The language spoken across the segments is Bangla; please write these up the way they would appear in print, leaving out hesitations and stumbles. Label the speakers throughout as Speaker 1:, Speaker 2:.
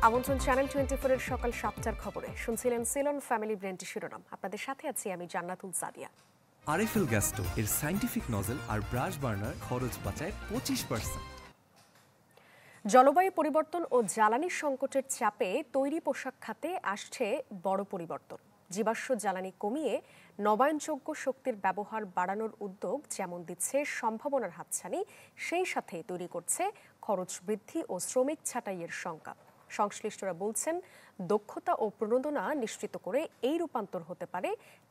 Speaker 1: আমন্ত্রণ চ্যানেল 24 এর সকাল 7টার খবরে। শুনছিলেন সিলন ফ্যামিলি ব্র্যান্ডের শিরোনাম। আপনাদের সাথে আছি আমি জান্নাতুল সাদিয়া।
Speaker 2: আরএফএল গ্যাস স্টোভ এর সায়েন্টিফিক নজল আর ব্রাশ বার্নার খরচ বাঁচায় 25%।
Speaker 1: জলবায়ু পরিবর্তন ও জ্বালানি সংকটের চাপে তৈরি পোশাক খাতে আসছে বড় পরিবর্তন। জীবাশ্ম জ্বালানি কমিয়ে নবায়নযোগ্য শক্তির ব্যবহার বাড়ানোর উদ্যোগ যেমন দিচ্ছে সম্ভাবনার হাতছানি, সেই সাথে তৈরি করছে খরচ বৃদ্ধি ও শ্রমিক ছাঁটাইয়ের শঙ্কা। সংশ্লিষ্টরা বলছেন, দক্ষতা ও প্রণোদনা নিশ্চিত করে এই রূপান্তর হতে পারে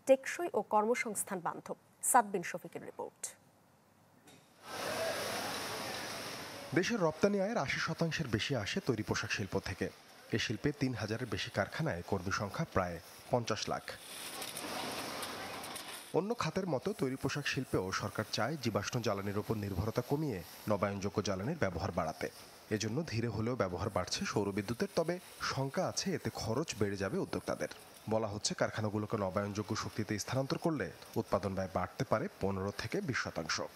Speaker 1: টেকসই ও কর্মসংস্থান বান্ধব। সাদবিন শফিকের রিপোর্ট।
Speaker 3: দেশের রপ্তানি আয়ের ৮০% বেশি আসে তৈরি পোশাক শিল্প থেকে। এ শিল্পে ৩,০০০-এর বেশি কারখানায় কর্মী সংখ্যা প্রায় ৫০ লাখ। অন্য খাতের মতো তৈরি পোশাক শিল্পেও সরকার চায় জীবাশ্ম জ্বালানির উপর নির্ভরতা কমিয়ে নবায়নযোগ্য জ্বালানির ব্যবহার বাড়াতে। এজন্য ধীরে হলেও ব্যবহার বাড়ছে সৌরবিদ্যুতের, তবে শঙ্কা আছে এতে খরচ বেড়ে যাবে উদ্যোক্তাদের। বলা হচ্ছে, কারখানাগুলোকে নবায়নযোগ্য শক্তিতে স্থানান্তর করলে উৎপাদন ব্যয় বাড়তে পারে ১৫ থেকে ২০%।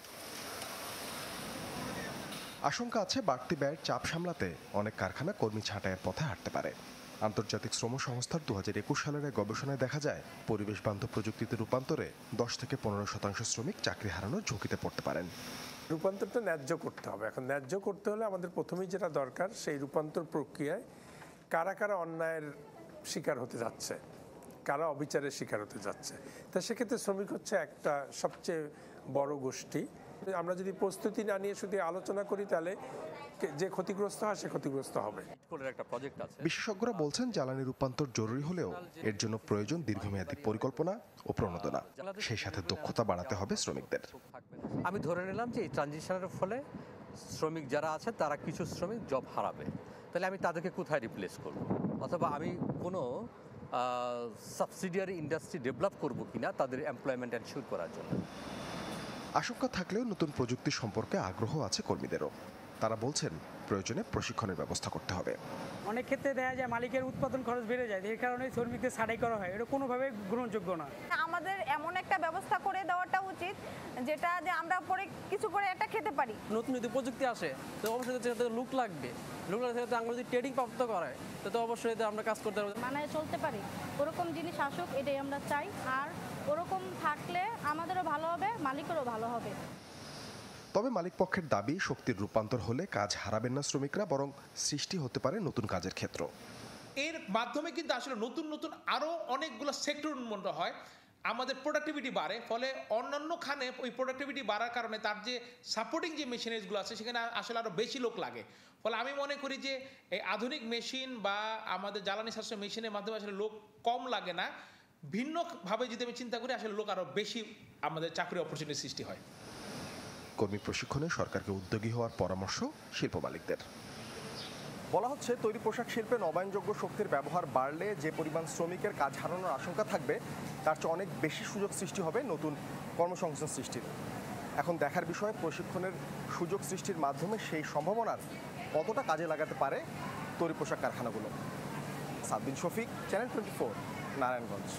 Speaker 3: আশঙ্কা আছে বাড়তি ব্যয়ের চাপ সামলাতে অনেক কারখানা কর্মী ছাঁটাইয়ের পথে হাঁটতে পারে। আন্তর্জাতিক শ্রম সংস্থার ২০২১ সালের গবেষণায় দেখা যায়, পরিবেশ বান্ধব প্রযুক্তিতে রূপান্তরে ১০ থেকে ১৫% শ্রমিক চাকরি হারানোর ঝুঁকিতে পড়তে পারেন।
Speaker 4: রূপান্তরটা ন্যায্য করতে হবে। এখন ন্যায্য করতে হলে আমাদের প্রথমেই যেটা দরকার, সেই রূপান্তর প্রক্রিয়ায় কারা কারা অন্যায়ের শিকার হতে যাচ্ছে, কারা অবিচারের শিকার হতে যাচ্ছে। তা সেক্ষেত্রে শ্রমিক হচ্ছে একটা সবচেয়ে বড় গোষ্ঠী। আমরা যদি প্রস্তুতি না নিয়ে শুধু আলোচনা করি, তাহলে যে ক্ষতিগ্রস্ত হয় সে ক্ষতিগ্রস্ত হবে।
Speaker 3: বিশেষজ্ঞরা বলছেন, জ্বালানি রূপান্তর জরুরি হলেও এর জন্য প্রয়োজন দীর্ঘমেয়াদী পরিকল্পনা ও প্রণোদনা। সেই সাথে দক্ষতা বাড়াতে হবে শ্রমিকদের।
Speaker 5: আমি ধরে নিলাম যে এই ট্রানজিশনের ফলে শ্রমিক যারা আছে তারা কিছু শ্রমিক জব হারাবে, তাহলে আমি তাদেরকে কোথায় রিপ্লেস করব? অথবা আমি কোনো সাবসিডিয়ারি ইন্ডাস্ট্রি ডেভেলপ করব কিনা তাদের এমপ্লয়মেন্ট এনশিওর করার জন্য।
Speaker 3: আশঙ্কা থাকলেও নতুন প্রযুক্তি সম্পর্কে আগ্রহ আছে কর্মীদেরও। তারা বলছেন, প্রয়োজনে প্রশিক্ষণের ব্যবস্থা করতে হবে।
Speaker 6: অনেক ক্ষেত্রে দেখা যায় মালিকের উৎপাদন খরচ বেড়ে যায়, এর কারণে শ্রমিকদের ছাঁটাই করা হয়। এটা কোনোভাবে গ্রহণযোগ্য না।
Speaker 7: আমাদের এমন একটা ব্যবস্থা করে দেওয়াটা উচিত যেটা যে আমরা পরে কিছু করে একটা খেতে পারি।
Speaker 8: নতুন যদি প্রযুক্তি আসে তো অবশ্যই লুক লাগবে, লুক লাগলে আমরা যদি ট্রেডিং প্রাপ্ত করে তো অবশ্যই আমরা কাজ করতে পারবো,
Speaker 9: মানে চলতে পারি। ওরকম জিনিস আসুক, এটাই আমরা চাই। আর ওরকম থাকলে আমাদেরও ভালো হবে, মালিকেরও ভালো হবে।
Speaker 3: তবে মালিক পক্ষের দাবি, শক্তির রূপান্তর হলে কাজ হারাবেন না শ্রমিকরা, বরং সৃষ্টি হতে পারে নতুন কাজের ক্ষেত্র।
Speaker 10: এর মাধ্যমে কিন্তু আসলে নতুন নতুন আরও অনেকগুলো সেক্টর উন্নত হয়, আমাদের প্রোডাক্টিভিটি বাড়ে। ফলে অন্যান্য খানে ওই প্রোডাক্টিভিটি বাড়ার কারণে তার যে সাপোর্টিং যে মেশিনারিজগুলো আছে সেখানে আসলে আরও বেশি লোক লাগে। ফলে আমি মনে করি যে এই আধুনিক মেশিন বা আমাদের জ্বালানি সাশ্রয় মেশিনের মাধ্যমে আসলে লোক কম লাগে না, ভিন্নভাবে যদি আমি চিন্তা করি আসলে লোক আরও বেশি আমাদের চাকরি অপরচুনিটি সৃষ্টি হয়।
Speaker 3: কর্মী প্রশিক্ষণে সরকারকে উদ্যোগী হওয়ার পরামর্শ শিল্প মালিকদের। বলা হচ্ছে, তৈরি পোশাক শিল্পে নবায়নযোগ্য শক্তির ব্যবহার বাড়লে যে পরিমাণ শ্রমিকের কাজ হারানোর আশঙ্কা থাকবে, তার চেয়ে অনেক বেশি সুযোগ সৃষ্টি হবে নতুন কর্মসংস্থান সৃষ্টির। এখন দেখার বিষয়, প্রশিক্ষণের সুযোগ সৃষ্টির মাধ্যমে সেই সম্ভাবনার কতটা কাজে লাগাতে পারে তৈরি পোশাক কারখানাগুলো। সাদবিন শফিক, চ্যানেল 24, নারায়ণগঞ্জ।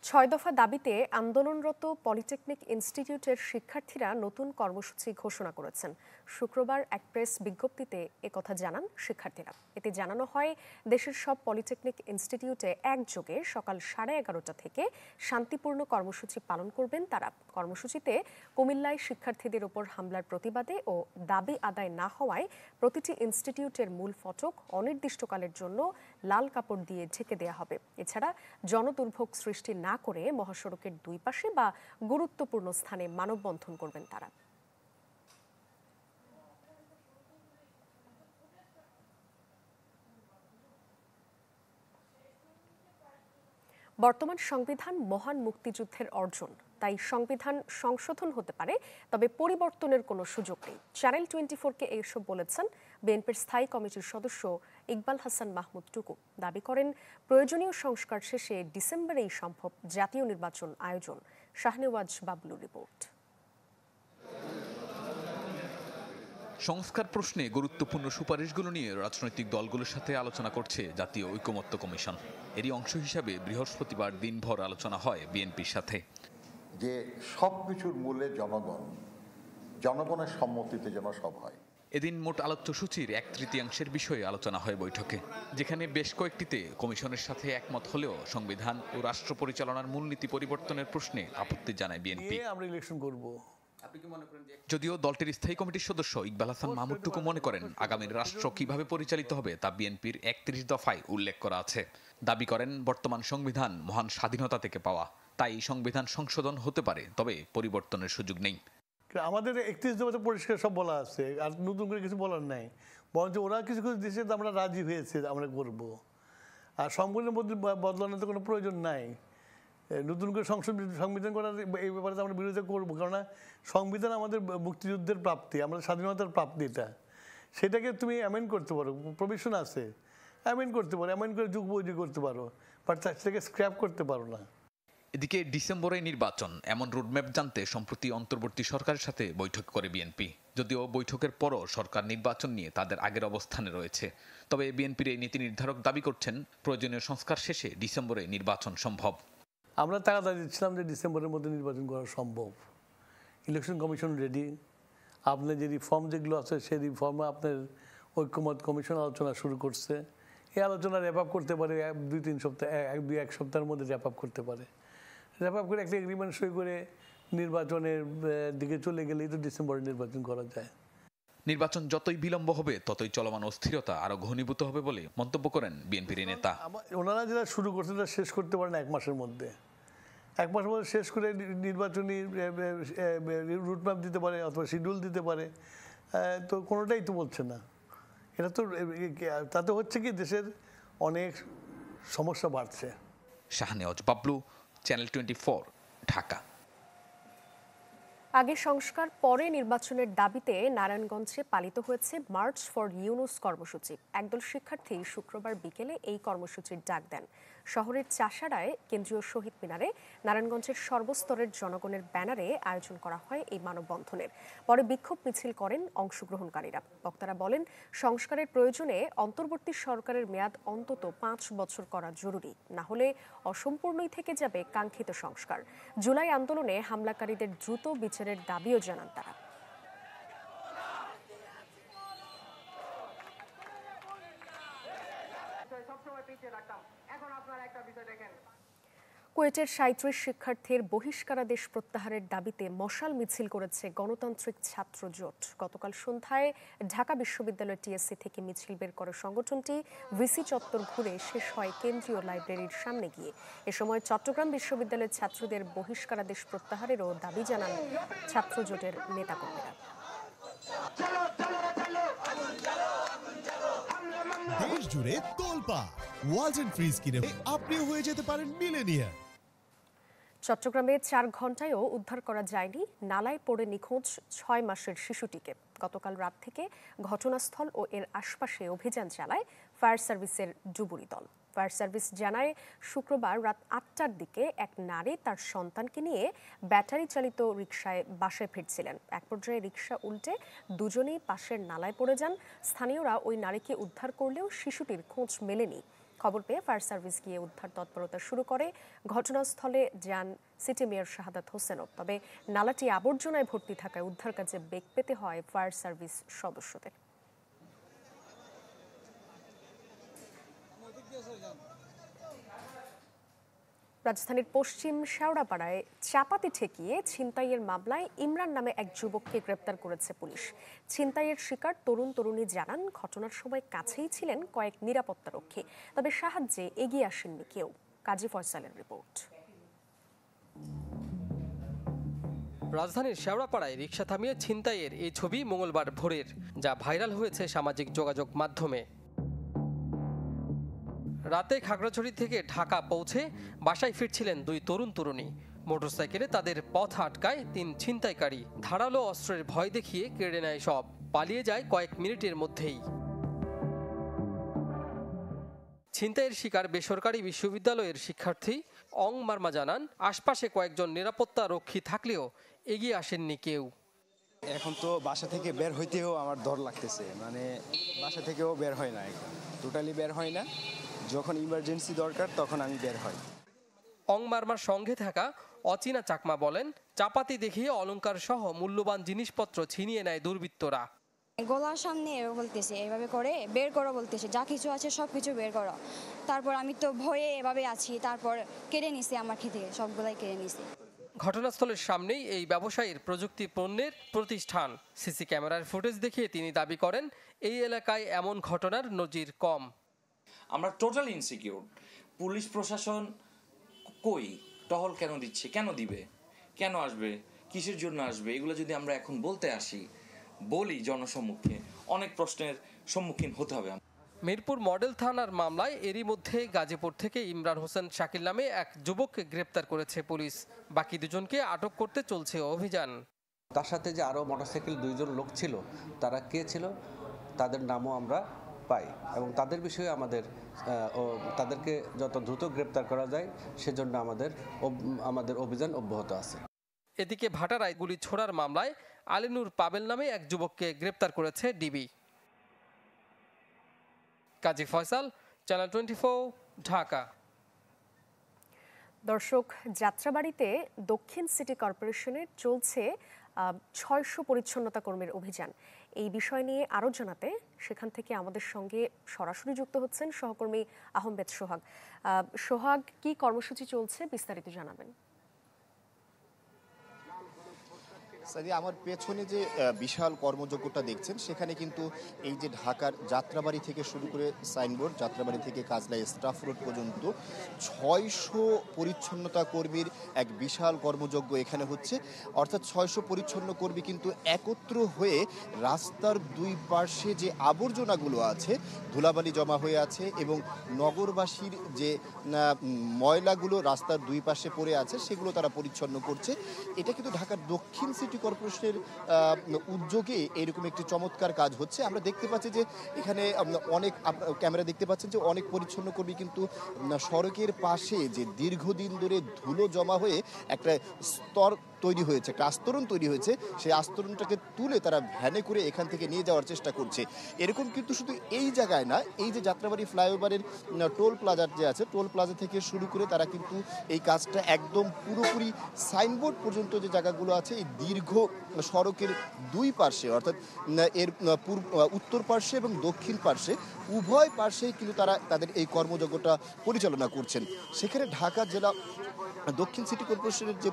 Speaker 1: ৬ দফা দাবিতে আন্দোলনরত পলিটেকনিক ইনস্টিটিউটের শিক্ষার্থীরা নতুন কর্মসূচি ঘোষণা করেছেন। শুক্রবার এক প্রেস বিজ্ঞপ্তিতে একথা জানান শিক্ষার্থীরা। এতে জানানো হয়, দেশের সব পলিটেকনিক ইনস্টিটিউটে একযোগে সকাল 11:30 থেকে শান্তিপূর্ণ কর্মসূচি পালন করবেন তারা। কর্মসূচিতে কুমিল্লায় শিক্ষার্থীদের ওপর হামলার প্রতিবাদে ও দাবি আদায় না হওয়ায় প্রতিটি ইনস্টিটিউটের মূল ফটক অনির্দিষ্টকালের জন্য লাল কাপড় দিয়ে ঢেকে দেওয়া হবে। এছাড়া জনদুর্ভোগ সৃষ্টি না করে মহাসড়কের দুই পাশে বা গুরুত্বপূর্ণ স্থানে মানববন্ধন করবেন তারা। বর্তমান সংবিধান মহান মুক্তিযুদ্ধের অর্জন, তাই সংবিধান সংশোধন হতে পারে, তবে পরিবর্তনের কোনো সুযোগ নেই। চ্যানেল 24-কে এসব বলেছেন বিএনপির স্থায়ী কমিটির সদস্য ইকবাল হাসান মাহমুদ টুকু। দাবি করেন, প্রয়োজনীয় সংস্কার শেষে ডিসেম্বরেই সম্ভব জাতীয় নির্বাচন আয়োজন। শাহনেওয়াজ বাবলুর রিপোর্ট।
Speaker 11: সংস্কার প্রশ্নে গুরুত্বপূর্ণ সুপারিশগুলো নিয়ে রাজনৈতিক দলগুলোর সাথে আলোচনা করছে জাতীয় ঐকমত্য কমিশন। এরই অংশ হিসাবে বৃহস্পতিবার দিনভর আলোচনা হয় বিএনপির সাথে।
Speaker 12: যে সব কিছুর মূলে জনগণ, জনগণের সম্মতিতে যেন সব হয়,
Speaker 11: এদিন মোট আলোচ্যসূচির 1/3 বিষয়ে আলোচনা হয় বৈঠকে, যেখানে বেশ কয়েকটিতে কমিশনের সাথে একমত হলেও সংবিধান ও রাষ্ট্র পরিচালনার মূলনীতি পরিবর্তনের প্রশ্নে আপত্তি জানায় বিএনপি।
Speaker 12: আমরা ইলেকশন করব।
Speaker 11: যদিও দলটির স্থায়ী কমিটির সদস্য ইকবাল হাসান মাহমুদ টুকু মনে করেন আগামীর রাষ্ট্র কিভাবে পরিচালিত হবে তা বিএনপির 31 দফায় উল্লেখ করা আছে। দাবি করেন বর্তমান সংবিধান মহান স্বাধীনতা থেকে পাওয়া, তাই সংবিধান সংশোধন হতে পারে, তবে পরিবর্তনের সুযোগ নেই।
Speaker 12: আমাদের 31 দফাতে পরিষ্কার সব বলা আছে, আর নতুন করে কিছু বলার নাই। বরঞ্চ ওরা কিছু কিছু দিচ্ছে, আমরা রাজি হয়েছে, আমরা করব। আর সংবিধানের মধ্যে বদলানোর তো কোনো প্রয়োজন নাই। নতুন করে সংবিধান করার এই ব্যাপারে আমরা বিরোধিতা করবো, কেননা সংবিধান আমাদের মুক্তিযুদ্ধের প্রাপ্তি, আমাদের স্বাধীনতার প্রাপ্তি। সেটাকে তুমি অ্যামেন্ড করতে পারো, প্রভিশন আছে, অ্যামেন্ড করতে পারো, অ্যামেন্ড করে যুগ বৈধি করতে পারো, বাট সেটাকে স্ক্র্যাপ করতে পারো না।
Speaker 11: এদিকে ডিসেম্বরে নির্বাচন এমন রোডম্যাপ জানতে সম্প্রতি অন্তর্বর্তী সরকারের সাথে বৈঠক করে বিএনপি। যদিও বৈঠকের পরও সরকার নির্বাচন নিয়ে তাদের আগের অবস্থানে রয়েছে, তবে বিএনপির এই নীতি নির্ধারক দাবি করছেন প্রয়োজনীয় সংস্কার শেষে ডিসেম্বরে নির্বাচন সম্ভব।
Speaker 12: আমরা তাগাদা দিচ্ছিলাম যে ডিসেম্বরের মধ্যে নির্বাচন করা সম্ভব। ইলেকশন কমিশন রেডি, আপনার যে রিফর্ম যেগুলো আছে সেই রিফর্মে আপনার ঐক্যমত কমিশন আলোচনা শুরু করছে। এই আলোচনা র্যাপ আপ করতে পারে 2-3 সপ্তাহ, 1 সপ্তাহের মধ্যে র্যাপ আপ করতে পারে। র্যাপ আপ করে একটা এগ্রিমেন্ট সই করে নির্বাচনের দিকে চলে গেলেই তো ডিসেম্বরে নির্বাচন করা যায়।
Speaker 11: নির্বাচন যতই বিলম্ব হবে ততই চলমান অস্থিরতা আরো ঘনীভূত হবে বলে মন্তব্য করেন বিএনপির নেতা।
Speaker 12: ওনারা যেটা শুরু করছে তা শেষ করতে পারেন 1 মাসের মধ্যে। 1 মাসের মধ্যে শেষ করে নির্বাচনী রুটম্যাপ দিতে পারে অথবা শিডিউল দিতে পারে, তো কোনোটাই তো বলছে না। এটা তো তাতে হচ্ছে কি দেশের অনেক সমস্যা বাড়ছে।
Speaker 11: শাহনেওয়াজ বাবলু, চ্যানেল 24, ঢাকা।
Speaker 1: আগে সংস্কার পরে নির্বাচনের দাবিতে নারায়ণগঞ্জে পালিত হয়েছে মার্চ ফর ইউনুস কর্মসূচি। একদল শিক্ষার্থী শুক্রবার বিকেলে এই কর্মসূচির ডাক দেন। শহরের চাষাড়ায় কেন্দ্রীয় শহীদ মিনারে নারায়ণগঞ্জের সর্বস্তরের জনগণের ব্যানারে আয়োজন করা হয় এই মানববন্ধনের। পরে বিক্ষোভ মিছিল করেন অংশগ্রহণকারীরা। বক্তারা বলেন, সংস্কারের প্রয়োজনে অন্তর্বর্তী সরকারের মেয়াদ অন্তত 5 বছর করা জরুরি, না হলে অসম্পূর্ণই থেকে যাবে কাঙ্ক্ষিত সংস্কার। জুলাই আন্দোলনে হামলাকারীদের দ্রুত বিচারের দাবিও জানান তারা। কুয়েটের 37 শিক্ষার্থীর বহিষ্কারাদেশ প্রত্যাহারের দাবিতে মশাল মিছিল করেছে গণতান্ত্রিক ছাত্র জোট। গতকাল সন্ধ্যায় ঢাকা বিশ্ববিদ্যালয় টিএসসি থেকে মিছিল বের করে সংগঠনটি ভিসি চত্বর ঘুরে শেষ হয় কেন্দ্রীয় লাইব্রেরির সামনে গিয়ে। এ সময় চট্টগ্রাম বিশ্ববিদ্যালয়ের ছাত্রদের বহিষ্কারাদেশ প্রত্যাহারেরও দাবি জানান ছাত্র জোটের নেতাকর্মীরা।
Speaker 13: দেশ জুড়ে তোলপা ওয়ালটন ফ্রিজ কিনে আপনিও হয়ে যেতে পারেন মিলেনিয়ার।
Speaker 1: চট্টগ্রামে 4 ঘন্টায়ও উদ্ধার করা যায়নি নালায় পড়ে নিখোঁজ 6 মাসের শিশুটিকে। গতকাল রাত থেকে ঘটনাস্থল ও এর আশপাশে অভিযান চালায় ফায়ার সার্ভিসের ডুবুরি দল। ফায়ার সার্ভিস জানায়, শুক্রবার রাত 8টার দিকে এক নারী তার সন্তানকে নিয়ে ব্যাটারি চালিত রিকশায় বাসায় ফিরছিলেন। এক পর্যায়ে রিকশা উল্টে দুজনেই পাশের নালায় পড়ে যান। স্থানীয়রা ওই নারীকে উদ্ধার করলেও শিশুটির খোঁজ মেলেনি। খবর পেয়ে ফায়ার সার্ভিস গিয়ে উদ্ধার তৎপরতা শুরু করে। ঘটনাস্থলে যান সিটি মেয়র শাহাদাত হোসেনও। তবে নালাটি আবর্জনায় ভর্তি থাকায় উদ্ধার কাজে বেগ পেতে হয় ফায়ার সার্ভিস সদস্যদের। রাজধানীর পশ্চিম শেওড়াপাড়ায় চাপাতি ঠেকিয়ে ছিনতাইয়ের মামলায় ইমরান নামে এক যুবককে গ্রেপ্তার করেছে পুলিশ। ছিনতাইয়ের শিকার তরুণী জানান, ঘটনার সময় কাছেই ছিলেন কয়েক নিরাপত্তারক্ষী, তবে সাহায্যে এগিয়ে আসেননি কেউ। কাজী ফয়সালের রিপোর্ট।
Speaker 14: রাজধানীর শেওড়াপাড়ায় রিকশা থামিয়ে ছিনতাইয়ের এই ছবি মঙ্গলবার ভোরের, যা ভাইরাল হয়েছে সামাজিক যোগাযোগ মাধ্যমে। রাতে খাগড়াছড়ি থেকে ঢাকা পৌঁছে বাসায় ফিরছিলেন 2 তরুণী। মোটরসাইকেলে তাদের পথ আটকায় 3 ছিনতাইকারী। ধারালো অস্ত্রের ভয় দেখিয়ে কেড়ে নেয় সব, পালিয়ে যায় কয়েক মিনিটের মধ্যেই। ছিনতাইয়ের শিকার বেসরকারি বিশ্ববিদ্যালয়ের শিক্ষার্থী অং মার্মা জানান, আশপাশে কয়েকজন নিরাপত্তা রক্ষী থাকলেও এগিয়ে আসেননি কেউ।
Speaker 15: এখন তো বাসা থেকে বের হইতেও আমার ডর লাগতেছে, মানে বাসা থেকেও বের হয় না, টোটালি বের হয় না। যখন ইমার্জেন্সি দরকার তখন আমি বের হই।
Speaker 14: অং মার্মার সঙ্গে থাকা অচিনা চাকমা বলেন, চাপাতি দেখিয়ে অলংকার সহ মূল্যবান জিনিসপত্র ছিনিয়ে নেয় দুর্বৃত্তরা।
Speaker 16: গলার সামনে এভাবে বলতেছে, এভাবে করে বের করো বলতেছে, যা কিছু আছে সব কিছু বের করো। তারপর আমি তো ভয়ে এভাবে আছি, তারপর কেড়ে নিছে আমার থেকে, সবগুলাই কেড়ে নিছে।
Speaker 14: ঘটনাস্থলের সামনেই এই ব্যবসায়ীর প্রযুক্তি পণ্যের প্রতিষ্ঠান। সিসি ক্যামেরার ফুটেজ দেখিয়ে তিনি দাবি করেন এই এলাকায় এমন ঘটনার নজির কম।
Speaker 17: আমরা টোটাল ইনসিকিউর। পুলিশ প্রশাসন কই, টহল কেন দিচ্ছে, কেন দিবে, কেন আসবে, কিসের জন্য আসবে, এগুলো যদি আমরা এখন বলি জনসম্মুখে, অনেক প্রশ্নের সম্মুখীন হতে হবে।
Speaker 14: মিরপুর মডেল থানার মামলায় এরই মধ্যে গাজীপুর থেকে ইমরান হোসেন শাকিল নামে এক যুবককে গ্রেপ্তার করেছে পুলিশ। বাকি দুজনকে আটক করতে চলছে অভিযান।
Speaker 18: তার সাথে যে আরও মোটরসাইকেল 2 জন লোক ছিল, তারা কে ছিল তাদের নামও আমরা পাই এবং তাদের বিষয়ে তাদেরকে যত দ্রুত গ্রেপ্তার করা যায় সেজন্য আমাদের অভিযান অব্যাহত আছে।
Speaker 14: এদিকে ভাটারায় গুলি ছোড়ার মামলায় আলিনুর পাবেল নামে এক যুবককে গ্রেপ্তার করেছে ডিবি। কাজী ফয়সাল, চ্যানেল 24, ঢাকা।
Speaker 1: দর্শক, যাত্রাবাড়িতে দক্ষিণ সিটি কর্পোরেশনের চলছে 600 পরিচ্ছন্নতা কর্মীর অভিযান। এই বিষয় নিয়ে আরও জানাতে সেখান থেকে আমাদের সঙ্গে সরাসরি যুক্ত হচ্ছেন সহকর্মী আহমেদ সোহাগ। সোহাগ, কি কর্মসূচি চলছে বিস্তারিত জানাবেন।
Speaker 19: আমার পেছনে যে বিশাল কর্মযজ্ঞটা দেখছেন, সেখানে কিন্তু এই যে ঢাকার যাত্রাবাড়ি থেকে শুরু করে সাইনবোর্ড, যাত্রাবাড়ি থেকে কাজলা স্টাফ রোড পর্যন্ত 600 পরিচ্ছন্নতা কর্মীর এক বিশাল কর্মযজ্ঞ এখানে হচ্ছে। অর্থাৎ 600 পরিচ্ছন্ন কর্মী কিন্তু একত্র হয়ে রাস্তার দুই পাশে যে আবর্জনাগুলো আছে, ধুলাবালি জমা হয়ে আছে এবং নগরবাসীর যে ময়লাগুলো রাস্তার দুই পাশে পড়ে আছে সেগুলো তারা পরিচ্ছন্ন করছে। এটা কিন্তু ঢাকার দক্ষিণ সিটি কর্পোরেশনের উদ্যোগে এরকম একটি চমৎকার কাজ হচ্ছে। আমরা দেখতে পাচ্ছি যে এখানে অনেক ক্যামেরা দেখতে পাচ্ছেন যে অনেক পরিচ্ছন্ন কর্মী কিন্তু সড়কের পাশে যে দীর্ঘদিন ধরে ধুলো জমা হয়ে একটা স্তর তৈরি হয়েছে, একটা আস্তরণ তৈরি হয়েছে, সেই আস্তরণটাকে তুলে তারা ভ্যানে করে এখান থেকে নিয়ে যাওয়ার চেষ্টা করছে। এরকম কিন্তু শুধু এই জায়গায় না, এই যে যাত্রাবাড়ি ফ্লাইওভারের টোল প্লাজার যে আছে, টোল প্লাজা থেকে শুরু করে তারা কিন্তু এই কাজটা একদম পুরোপুরি সাইনবোর্ড পর্যন্ত যে জায়গাগুলো আছে এই দীর্ঘ সড়কের দুই পার্শ্বে, অর্থাৎ এর উত্তর পার্শ্বে এবং দক্ষিণ পার্শ্বে উভয় পার্শ্বেই কিন্তু তারা তাদের এই কর্মযজ্ঞটা পরিচালনা করছেন। সেখানে ঢাকা জেলা দক্ষিণ সিটি কর্পোরেশনের যে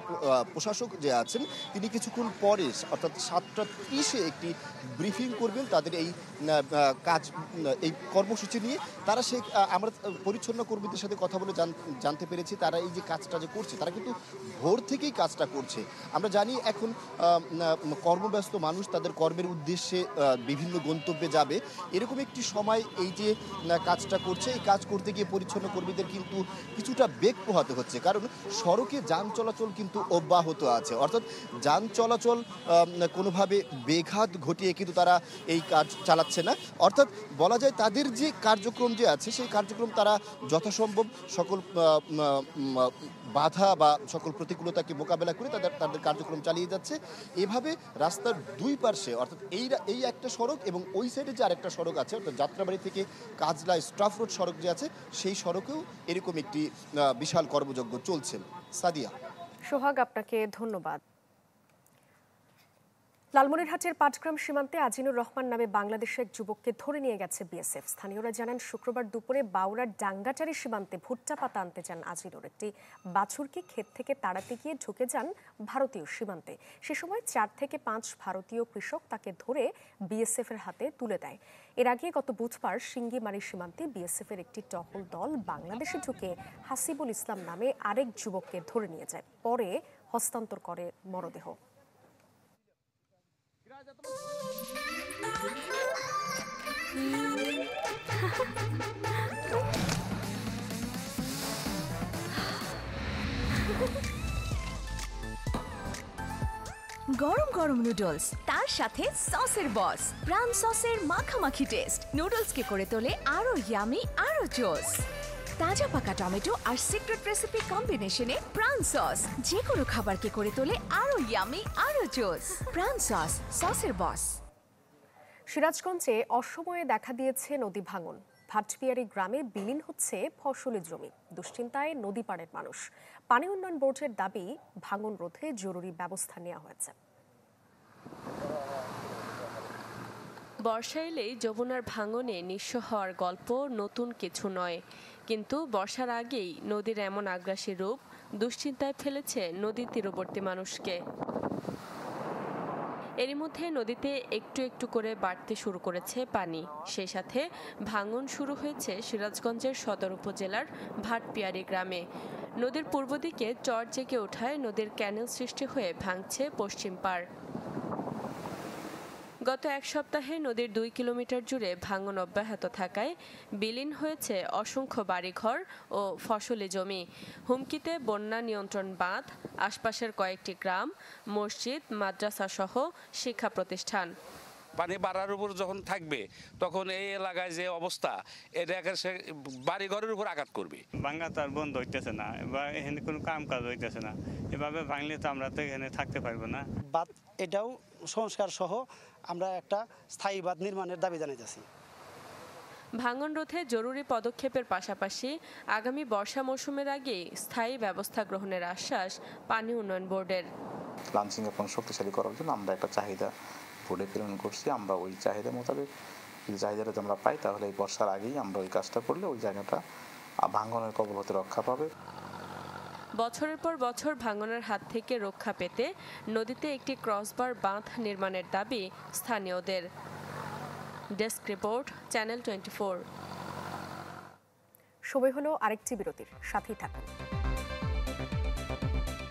Speaker 19: প্রশাসক যে আছেন, তিনি কিছুক্ষণ পরে অর্থাৎ 7:30 একটি ব্রিফিং করবেন তাদের এই কাজ, এই কর্মসূচি নিয়ে। তারা আমরা পরিচ্ছন্ন কর্মীদের সাথে কথা বলে জানতে পেরেছি তারা এই যে কাজটা যে করছে, তারা কিন্তু ভোর থেকেই কাজটা করছে। আমরা জানি এখন কর্মব্যস্ত মানুষ তাদের কর্মের উদ্দেশ্যে বিভিন্ন গন্তব্যে যাবে, এরকম একটি সময় এই যে কাজটা করছে, এই কাজ করতে গিয়ে পরিচ্ছন্ন কর্মীদের কিন্তু কিছুটা বেগ পোহাতে হচ্ছে, কারণ সড়কে যান চলাচল কিন্তু অব্যাহত আছে। অর্থাৎ যান চলাচল কোনোভাবে বেঘাত ঘটিয়ে কিন্তু তারা এই কাজ চালাচ্ছে না। অর্থাৎ বলা যায় তাদের যে কার্যক্রম যে আছে সেই কার্যক্রম তারা যথাসম্ভব সকল বাধা বা সকল প্রতিকূলতাকে মোকাবেলা করে তাদের কার্যক্রম চালিয়ে যাচ্ছে। এভাবে রাস্তার দুই পার্শ্বে, অর্থাৎ এই একটা সড়ক এবং ওই সাইডে যে আরেকটা সড়ক আছে, অর্থাৎ যাত্রাবাড়ি থেকে কাজলা স্টাফ রোড সড়ক যে আছে, সেই সড়কেও এরকম একটি বিশাল কর্মযজ্ঞ চলছে। সাদিয়া।
Speaker 1: সোহাগ, আপনাকে ধন্যবাদ। লালমনিরহাটের পাটগ্রাম সীমান্তে আজিনুর রহমান নামে বাংলাদেশের এক যুবককে ধরে নিয়ে গেছে বিএসএফ। স্থানীয়রা জানান, শুক্রবার দুপুরে বাউরার ডাঙ্গাটারি সীমান্তে ভুট্টা পাতা আনতে যান আজিনুর। একটি বাছুরকে ক্ষেত থেকে তাড়াতে গিয়ে ঢুকে যান ভারতীয় সীমান্তে। সে সময় 4 থেকে 5 ভারতীয় কৃষক তাকে ধরে বিএসএফ এর হাতে তুলে দেয়। এর আগে গত বুধবার সিঙ্গিমারি সীমান্তে বিএসএফ এর একটি টহল দল বাংলাদেশে ঢুকে হাসিবুল ইসলাম নামে আরেক যুবককে ধরে নিয়ে যায়, পরে হস্তান্তর করে মরদেহ।
Speaker 20: গরম গরম নুডলস, তার সাথে সসের বস, প্রাণ সসের মাখামাখি টেস্ট নুডলসকে করে তোলে আরো ইয়ামি, আরো জোস। তাজা পাকা টমেটো আর সিক্রেট রেসিপি কম্বিনেশনে প্রাণ সস যে কোনো খাবারকে করে তোলে আরো ইয়ামি, আরো জোস। প্রাণ সস, সসের বস।
Speaker 1: সিরাজগঞ্জে অসময়ে দেখা দিয়েছে নদী ভাঙন। ভাটপিয়ারি গ্রামে বিলীন হচ্ছে ফসলের জমি। দুশ্চিন্তায় নদী পাড়ের মানুষ। পানি উন্নয়ন বোর্ডের দাবি, ভাঙন রোধে জরুরি ব্যবস্থা নেওয়া হয়েছে।
Speaker 21: বর্ষা এলেই যমুনার ভাঙনে নিঃস্ব হওয়ার গল্প নতুন কিছু নয়, কিন্তু বর্ষার আগেই নদীর এমন আগ্রাসী রূপ দুশ্চিন্তায় ফেলেছে নদীর তীরবর্তী মানুষকে। এরই মধ্যে নদীতে একটু একটু করে বাড়তে শুরু করেছে পানি, সেই সাথে ভাঙন শুরু হয়েছে সিরাজগঞ্জের সদর উপজেলার ভাটপিয়ারি গ্রামে। নদীর পূর্ব দিকে চর জেগে ওঠায় নদীর ক্যানেল সৃষ্টি হয়ে ভাঙছে পশ্চিম পাড়। গত এক সপ্তাহে নদীর 2 কিলোমিটার জুড়ে ভাঙন অব্যাহত থাকায় বিলীন হয়েছে অসংখ্য বাড়িঘর ও ফসলি জমি। হুমকিতে বন্যা নিয়ন্ত্রণ বাঁধ, আশপাশের কয়েকটি গ্রাম, মসজিদ, মাদ্রাসা সহ শিক্ষা প্রতিষ্ঠান।
Speaker 22: পানি বাড়ার উপর যখন থাকবে তখন এই এলাকায় যে অবস্থা, এটা বাড়ি ঘরের উপর আঘাত করবে।
Speaker 23: ভাঙ্গা তো আর বন্ধ হইতেছে না, এবার এখানে কোনো কাম কাজ হইতেছে না। এভাবে ভাঙলে তো আমরা তো এখানে থাকতে পারবো না।
Speaker 24: বাঁধ এটাও সংস্কার সহ আমরা একটা স্থায়ী বাঁধ নির্মাণের দাবি জানাইতেছি।
Speaker 21: ভাঙন রোধে জরুরি পদক্ষেপের পাশাপাশি আগামী বর্ষা মৌসুমের আগে স্থায়ী ব্যবস্থা গ্রহণের আশ্বাস পানি উন্নয়ন বোর্ডের।
Speaker 25: লাঞ্চিং এখন শক্তিশালী করার জন্য আমরা একটা চাহিদা বোর্ডে প্রেরণ করছি। আমরা ওই চাহিদা মোতাবেক যদি চাহিদাটা আমরা পাই তাহলে এই বর্ষার আগেই আমরা ওই কাজটা করলে ওই জায়গাটা ভাঙনের কবল হতে রক্ষা পাবে।
Speaker 21: বছরের পর বছর ভাঙনের হাত থেকে রক্ষা পেতে নদীতে একটি ক্রসবার বাঁধ নির্মাণের দাবি স্থানীয়দের। Desk report, channel 24।
Speaker 1: সময় হলো আরেকটি বিরতির, সাথেই থাকুন।